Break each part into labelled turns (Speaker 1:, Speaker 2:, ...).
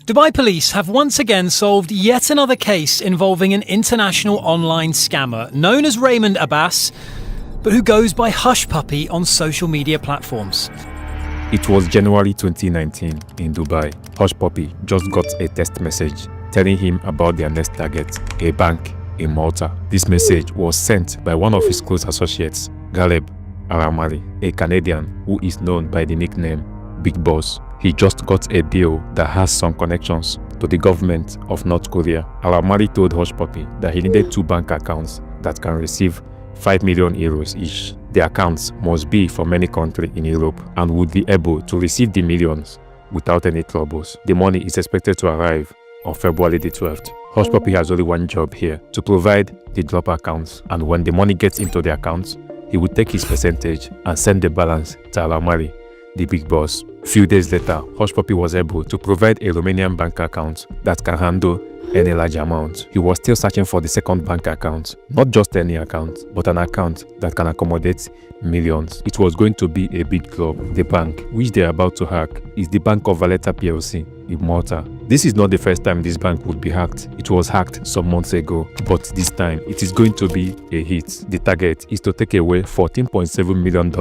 Speaker 1: Dubai police have once again solved yet another case involving an international online scammer known as Raymond Abbas, but who goes by Hushpuppi on social media platforms.
Speaker 2: It was January 2019 in Dubai. Hushpuppi just got a text message telling him about their next target, a bank in Malta. This message was sent by one of his close associates, Galeb Aramali, a Canadian who is known by the nickname Big Boss. He just got a deal that has some connections to the government of North Korea. Aramali told Hushpuppi that he needed 2 bank accounts that can receive 5 million euros each. The accounts must be from any country in Europe and would be able to receive the millions without any troubles. The money is expected to arrive on February the 12th. Hushpuppi has only one job here: to provide the drop accounts, and when the money gets into the accounts, he would take his percentage and send the balance to Aramali, the big boss. Few days later, Hushpuppi was able to provide a Romanian bank account that can handle any large amount. He was still searching for the second bank account, not just any account, but an account that can accommodate millions. It was going to be a big club. The bank, which they are about to hack, is the Bank of Valletta PLC in Malta. This is not the first time this bank would be hacked. It was hacked some months ago, but this time it is going to be a hit. The target is to take away $14.7 million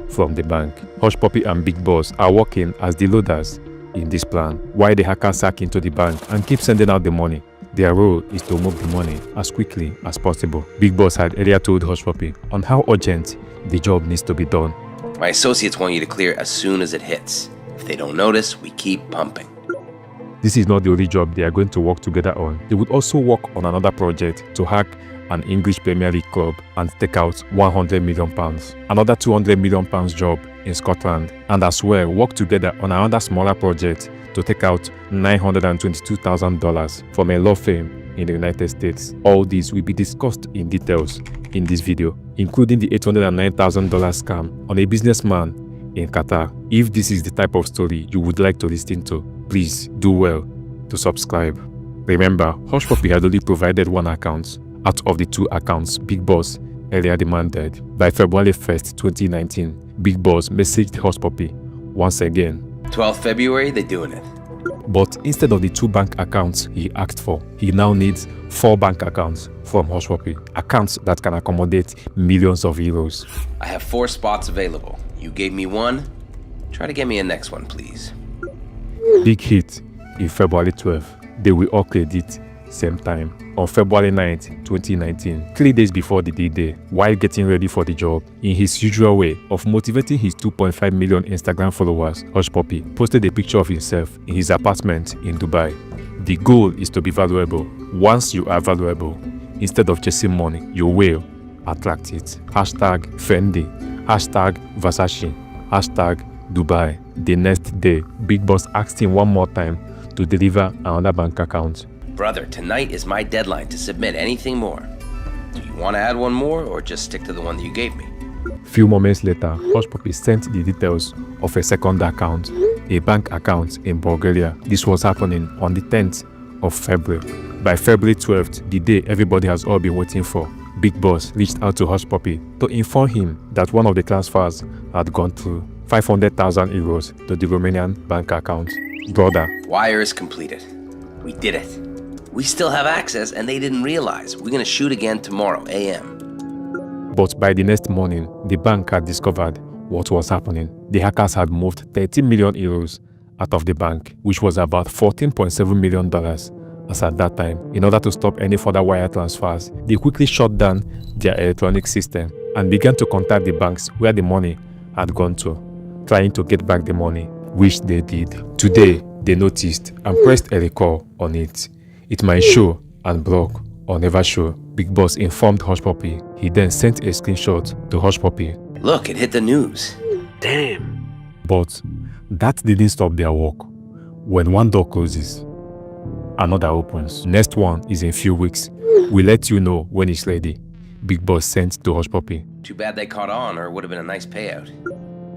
Speaker 2: from the bank. Hushpuppi and Big Boss are working as the loaders in this plan, while the hackers hack into the bank and keep sending out the money. Their role is to move the money as quickly as possible. Big Boss had earlier told Hushpuppi on how urgent the job needs to be done.
Speaker 3: My associates want you to clear as soon as it hits. If they don't notice, we keep pumping.
Speaker 2: This is not the only job they are going to work together on. They would also work on another project to hack an English Premier League club and take out £100 million. Another £200 million job in Scotland, and as well work together on another smaller project to take out $922,000 from a law firm in the United States. All this will be discussed in details in this video, including the $809,000 scam on a businessman in Qatar. If this is the type of story you would like to listen to, please do well to subscribe. Remember, Hushpuppi had only provided one account out of the 2 accounts Big Boss earlier demanded. By February 1st, 2019, Big Boss messaged Hushpuppi once again.
Speaker 3: 12th February, they're doing it.
Speaker 2: But instead of the 2 bank accounts he asked for, he now needs 4 bank accounts from Hushpuppi, accounts that can accommodate millions of euros.
Speaker 3: I have 4 spots available. You gave me 1. Try to get me a next one, please.
Speaker 2: Big hit in February 12th. They will all credit same time. On February 9th, 2019, 3 days before the D-Day, while getting ready for the job, in his usual way of motivating his 2.5 million Instagram followers, Hushpuppi posted a picture of himself in his apartment in Dubai. The goal is to be valuable. Once you are valuable, instead of chasing money, you will attract it. Hashtag Fendi, hashtag Versace, hashtag Dubai. The next day, Big Boss asked him one more time to deliver another bank account.
Speaker 3: Brother, tonight is my deadline to submit anything more. Do you want to add one more or just stick to the one that you gave me?
Speaker 2: Few moments later, Hushpuppi sent the details of a second account, a bank account in Bulgaria. This was happening on the 10th of February. By February 12th, the day everybody has all been waiting for, Big Boss reached out to Hushpuppi to inform him that one of the transfers had gone through, 500,000 euros to the Romanian bank account. Brother,
Speaker 3: wire is completed. We did it. We still have access and they didn't realize. We're going to shoot again tomorrow, AM.
Speaker 2: But by the next morning, the bank had discovered what was happening. The hackers had moved 13 million euros out of the bank, which was about $14.7 million as at that time. In order to stop any further wire transfers, they quickly shut down their electronic system and began to contact the banks where the money had gone to, trying to get back the money, which they did. Today, they noticed and pressed a recall on it. It might show and block or never show. Big Boss informed Hushpuppi. He then sent a screenshot to Hushpuppi.
Speaker 3: Look, it hit the news.
Speaker 2: Damn. But that didn't stop their work. When one door closes, another opens. Next one is in few weeks. We'll let you know when it's ready. Big Boss sent to Hushpuppi.
Speaker 3: Too bad they caught on, or it would have been a nice payout.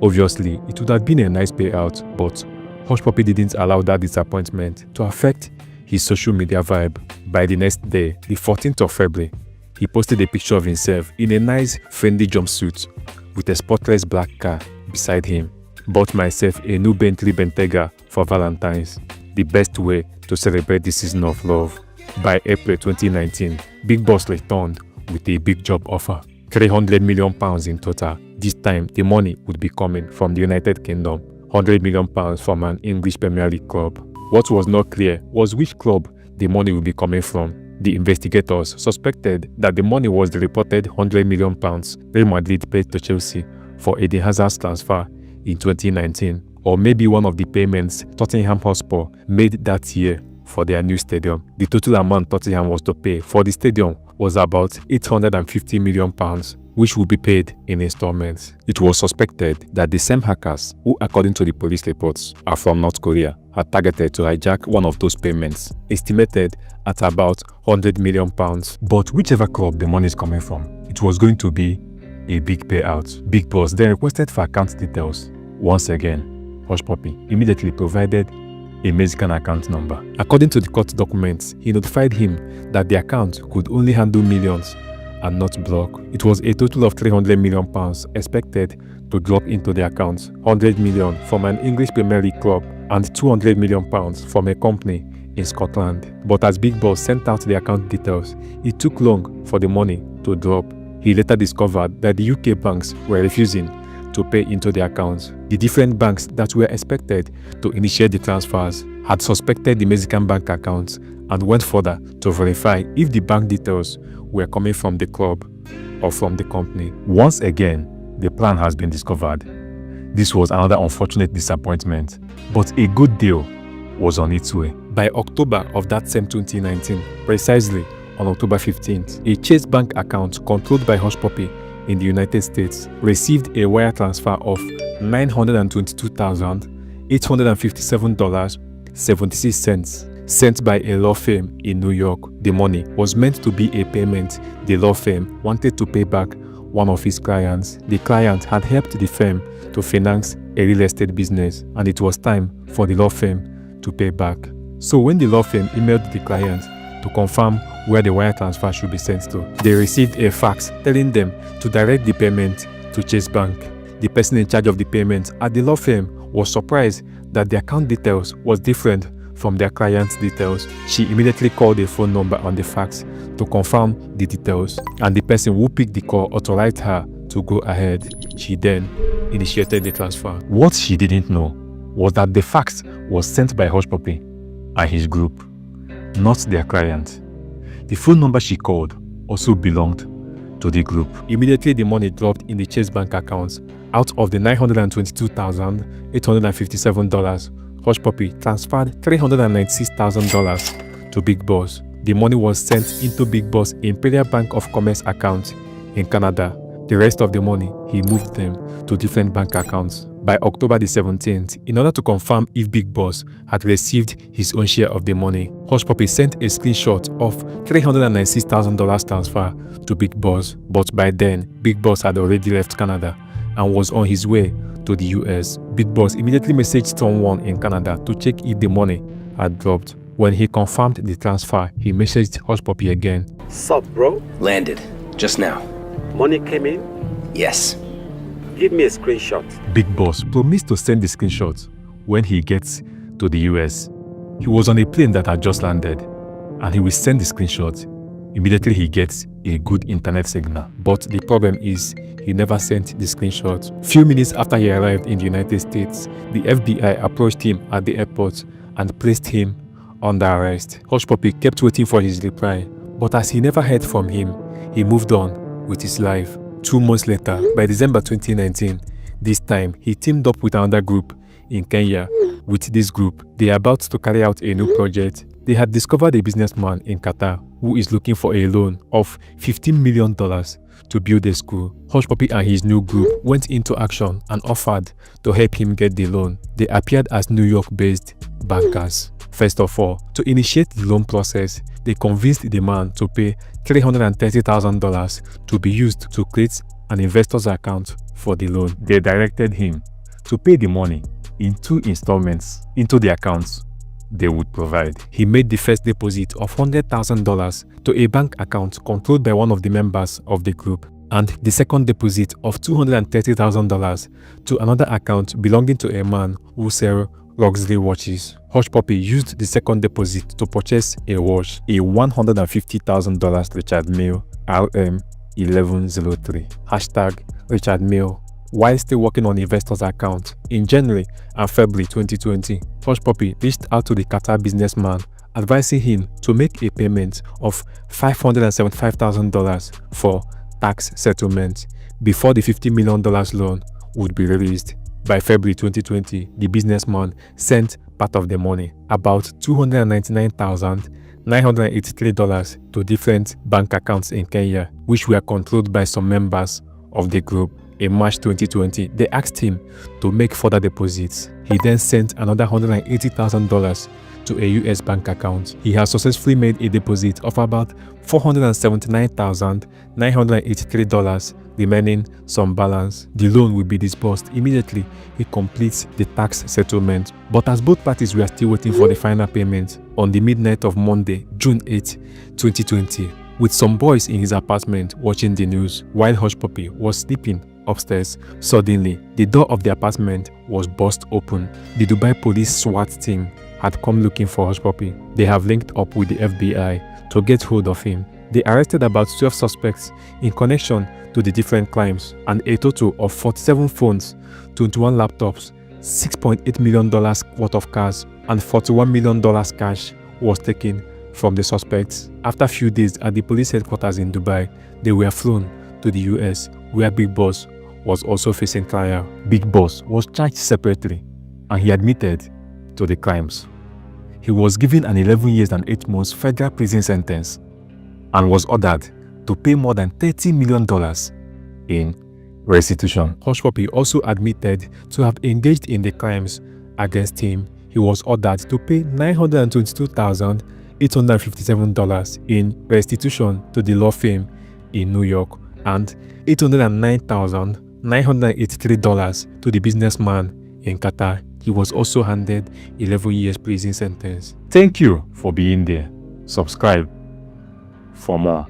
Speaker 2: Obviously, it would have been a nice payout, but Hushpuppi didn't allow that disappointment to affect his social media vibe. By the next day, the 14th of February, he posted a picture of himself in a nice Fendi jumpsuit with a spotless black car beside him. Bought myself a new Bentley Bentayga for Valentine's. the best way to celebrate the season of love. By April 2019, Big Boss returned with a big job offer, £300 million in total. This time, the money would be coming from the United Kingdom, £100 million from an English Premier League club. What was not clear was which club the money would be coming from. The investigators suspected that the money was the reported £100 million Real Madrid paid to Chelsea for Eden Hazard's transfer in 2019, or maybe one of the payments Tottenham Hotspur made that year for their new stadium. The total amount Tottenham was to pay for the stadium was about £850 million, which will be paid in installments. It was suspected that the same hackers, who according to the police reports are from North Korea, had targeted to hijack one of those payments, estimated at about £100 million. But whichever club the money is coming from, it was going to be a big payout. Big Boss then requested for account details. Once again, Hushpuppi immediately provided a Mexican account number. According to the court documents, he notified him that the account could only handle millions and not block. It was a total of £300 million expected to drop into the account, £100 million from an English Premier League club and £200 million from a company in Scotland. But as Big Boss sent out the account details, it took long for the money to drop. He later discovered that the UK banks were refusing to pay into the accounts. The different banks that were expected to initiate the transfers had suspected the Mexican bank accounts and went further to verify if the bank details were coming from the club or from the company. Once again, the plan has been discovered. This was another unfortunate disappointment, but a good deal was on its way. By October of that same 2019, precisely on October 15th, a Chase Bank account controlled by Hushpuppi in the United States received a wire transfer of $922,857.76 sent by a law firm in New York. The money was meant to be a payment the law firm wanted to pay back one of his clients. The client had helped the firm to finance a real estate business, and it was time for the law firm to pay back. So when the law firm emailed the client to confirm where the wire transfer should be sent to, they received a fax telling them to direct the payment to Chase Bank. The person in charge of the payment at the law firm was surprised that the account details was different from their client's details. She immediately called a phone number on the fax to confirm the details, and the person who picked the call authorized her to go ahead. She then initiated the transfer. What she didn't know was that the fax was sent by Hushpuppi and his group, not their client. The phone number she called also belonged to the group. Immediately, the money dropped in the Chase Bank accounts. Out of the $922,857, Hushpuppi transferred $396,000 to Big Boss. The money was sent into Big Boss' Imperial Bank of Commerce account in Canada. The rest of the money, he moved them to different bank accounts. By October the 17th, in order to confirm if Big Boss had received his own share of the money, Hushpuppi sent a screenshot of $396,000 transfer to Big Boss. But by then, Big Boss had already left Canada and was on his way to the US. Big Boss immediately messaged someone in Canada to check if the money had dropped. When he confirmed the transfer, he messaged Hushpuppi again.
Speaker 4: Sup, bro?
Speaker 3: Landed. Just now.
Speaker 4: Money came in?
Speaker 3: Yes.
Speaker 4: Give me a screenshot.
Speaker 2: Big Boss promised to send the screenshot when he gets to the US. He was on a plane that had just landed, and he will send the screenshot immediately he gets a good internet signal. But the problem is, he never sent the screenshot. Few minutes after he arrived in the United States, the FBI approached him at the airport and placed him under arrest. Hushpuppi kept waiting for his reply, but as he never heard from him, he moved on with his life. 2 months later, by December 2019, this time he teamed up with another group in Kenya. With this group, they are about to carry out a new project. They had discovered a businessman in Qatar who is looking for a loan of $15 million to build a school. Hushpuppi and his new group went into action and offered to help him get the loan. They appeared as New York-based bankers. First of all, to initiate the loan process, they convinced the man to pay $330,000 to be used to create an investor's account for the loan. They directed him to pay the money in 2 installments into the accounts they would provide. He made the first deposit of $100,000 to a bank account controlled by one of the members of the group, and the second deposit of $230,000 to another account belonging to a man who sells luxury watches. Hushpuppi used the second deposit to purchase a watch, a $150,000 Richard Mille RM1103. Richard Mille. While still working on investors' account, in January and February 2020, Hushpuppi reached out to the Qatar businessman, advising him to make a payment of $575,000 for tax settlement before the $50 million loan would be released. By February 2020, the businessman sent part of the money, about $299,983, to different bank accounts in Kenya, which were controlled by some members of the group. In March 2020, they asked him to make further deposits. He then sent another $180,000 to a US bank account. He has successfully made a deposit of about $479,983, remaining some balance. The loan will be disbursed immediately he completes the tax settlement. But as both parties were still waiting for the final payment, on the midnight of Monday, June 8, 2020, with some boys in his apartment watching the news while Hushpuppi was sleeping upstairs, suddenly the door of the apartment was burst open. The Dubai police SWAT team had come looking for Hushpuppi. They have linked up with the FBI to get hold of him. They arrested about 12 suspects in connection to the different crimes, and a total of 47 phones, 21 laptops, $6.8 million worth of cars, and $41 million cash was taken from the suspects. After a few days at the police headquarters in Dubai, they were flown to the US, where Big Boss was also facing trial. Big Boss was charged separately, and he admitted to the crimes. He was given an 11 years and 8 months federal prison sentence and was ordered to pay more than $30 million in restitution. Hushpuppi also admitted to have engaged in the crimes against him. He was ordered to pay $922,857 in restitution to the law firm in New York and $809,983 to the businessman in Qatar. He was also handed 11 years prison sentence. Thank you for being there. Subscribe for more.